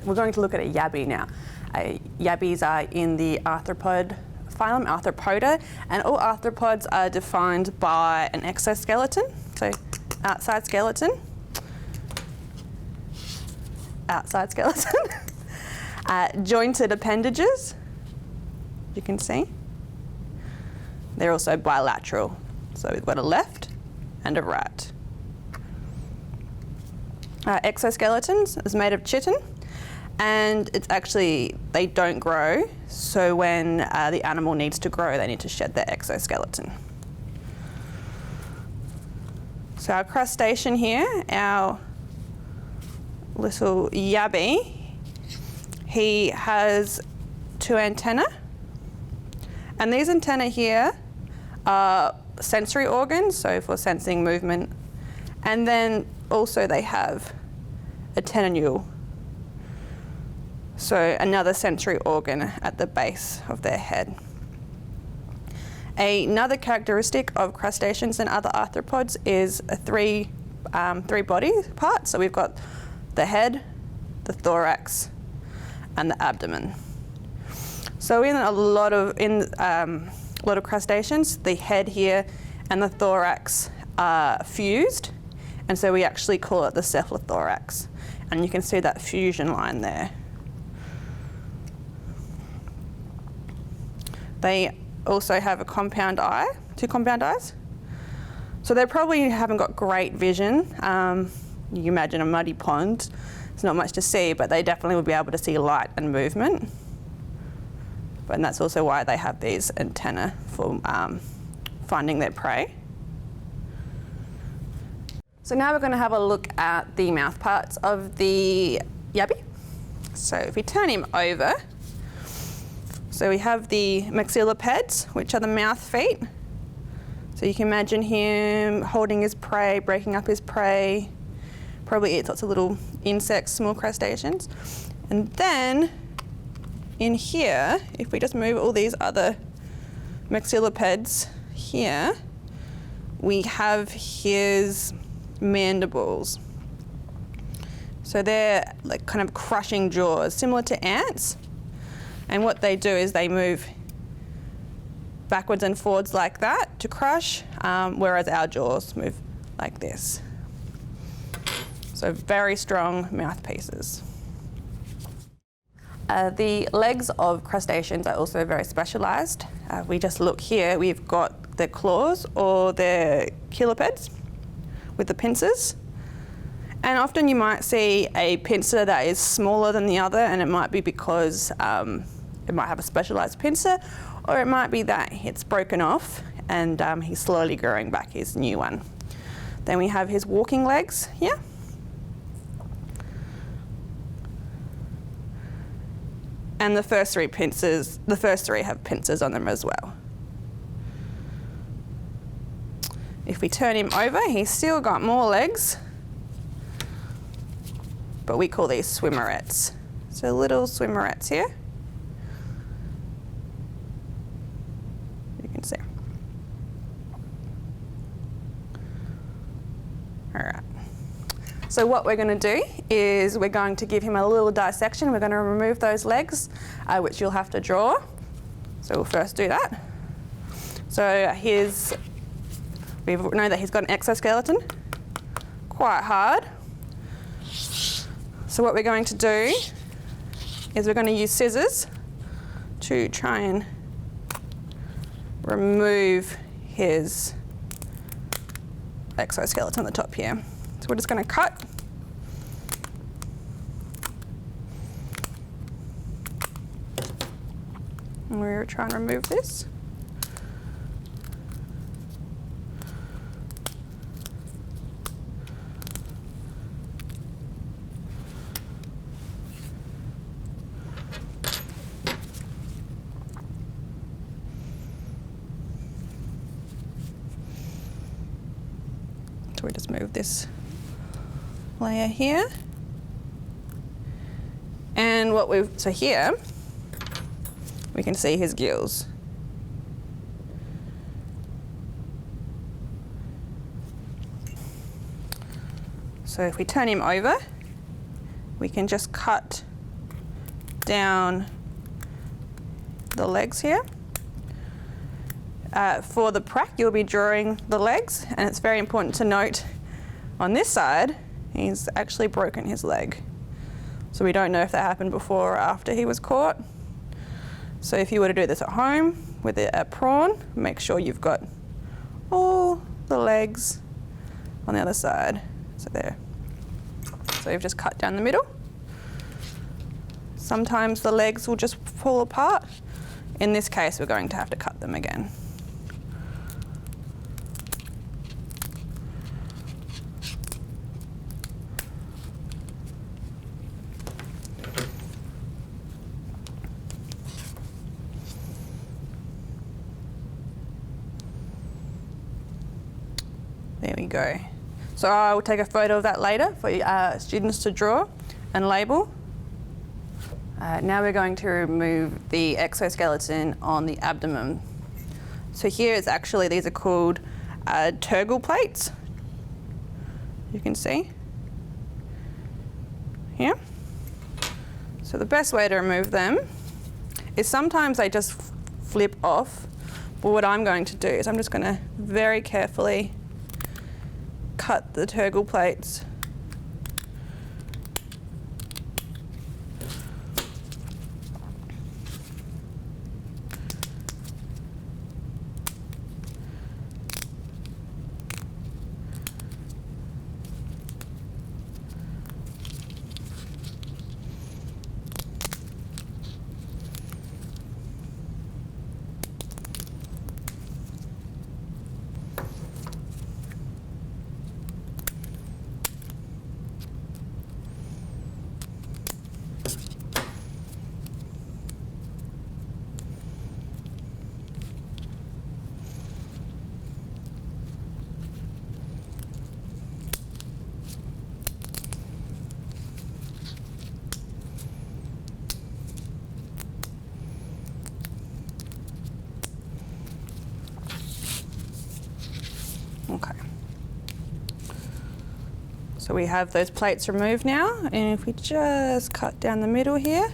We're going to look at a Yabby now. Yabbies are in the arthropod phylum, Arthropoda, and all arthropods are defined by an exoskeleton, so outside skeleton, jointed appendages, you can see. They're also bilateral, so we've got a left and a right. Exoskeletons is made of chitin, and it's actually, they don't grow, so when the animal needs to grow, they need to shed their exoskeleton. So our crustacean here, our little Yabby, he has 2 antennae, and these antennae here are sensory organs, so for sensing movement, and then also they have a tenonule, so another sensory organ at the base of their head. Another characteristic of crustaceans and other arthropods is a three body parts. So we've got the head, the thorax, and the abdomen. So in a lot of crustaceans, the head here and the thorax are fused, and so we actually call it the cephalothorax. And you can see that fusion line there. They also have a compound eye, 2 compound eyes. So they probably haven't got great vision. You can imagine a muddy pond, there's not much to see, but they definitely will be able to see light and movement. And that's also why they have these antennae for finding their prey. So now we're going to have a look at the mouth parts of the Yabby. So if we turn him over, so we have the maxillipeds, which are the mouth feet. So you can imagine him holding his prey, breaking up his prey, probably eats lots of little insects, small crustaceans. And then in here, if we just move all these other maxillipeds here, we have his mandibles. So they're like kind of crushing jaws, similar to ants. And what they do is they move backwards and forwards like that to crush, whereas our jaws move like this. So very strong mouthpieces. The legs of crustaceans are also very specialised. We just look here, we've got their claws or their chelipeds with the pincers. And often you might see a pincer that is smaller than the other, and it might be because it might have a specialised pincer, or it might be that it's broken off and he's slowly growing back his new one. Then we have his walking legs here. And the first 3 have pincers on them as well. If we turn him over, he's still got more legs, but we call these swimmerets. So little swimmerets here. You can see. All right. So what we're going to do is we're going to give him a little dissection. We're going to remove those legs, which you'll have to draw. So we'll first do that. So we know that he's got an exoskeleton, quite hard. So what we're going to do is we're going to use scissors to try and remove his exoskeleton on the top here. So we're just going to cut. And we're trying to remove this. So we just move this layer here. And so here, we can see his gills. So if we turn him over, we can just cut down the legs here. For the prac, you'll be drawing the legs, and it's very important to note on this side, he's actually broken his leg. So we don't know if that happened before or after he was caught. So if you were to do this at home with a prawn, make sure you've got all the legs on the other side. So there. So you've just cut down the middle. Sometimes the legs will just pull apart. In this case, we're going to have to cut them again. There we go. So I will take a photo of that later for students to draw and label. Now we're going to remove the exoskeleton on the abdomen. So here it's actually, these are called tergal plates. You can see here. So the best way to remove them is sometimes they just flip off, but what I'm going to do is I'm just going to very carefully cut the tergal plates. Okay. So we have those plates removed now, and if we just cut down the middle here,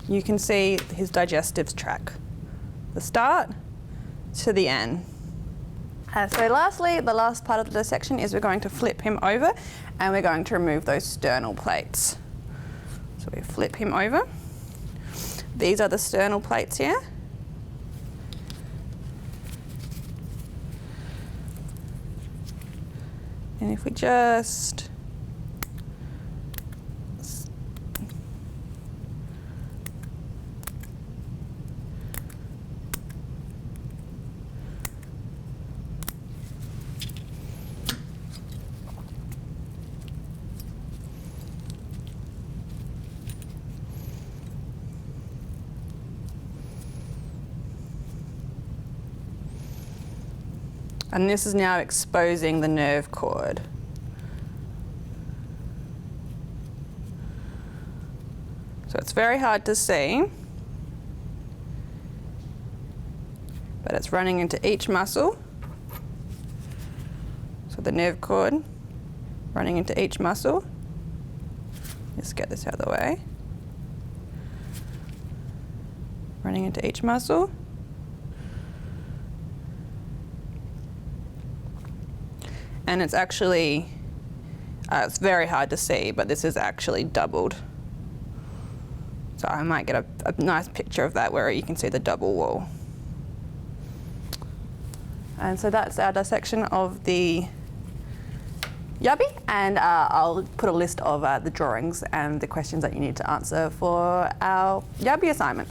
you can see his digestives track, the start to the end. So lastly, the last part of the dissection is we're going to flip him over and we're going to remove those sternal plates. So we flip him over. These are the sternal plates here. And if we just and this is now exposing the nerve cord. So it's very hard to see, but it's running into each muscle. So the nerve cord running into each muscle. Let's get this out of the way. Running into each muscle. And it's actually, it's very hard to see, but this is actually doubled. So I might get a nice picture of that where you can see the double wall. And so that's our dissection of the Yabby, and I'll put a list of the drawings and the questions that you need to answer for our Yabby assignment.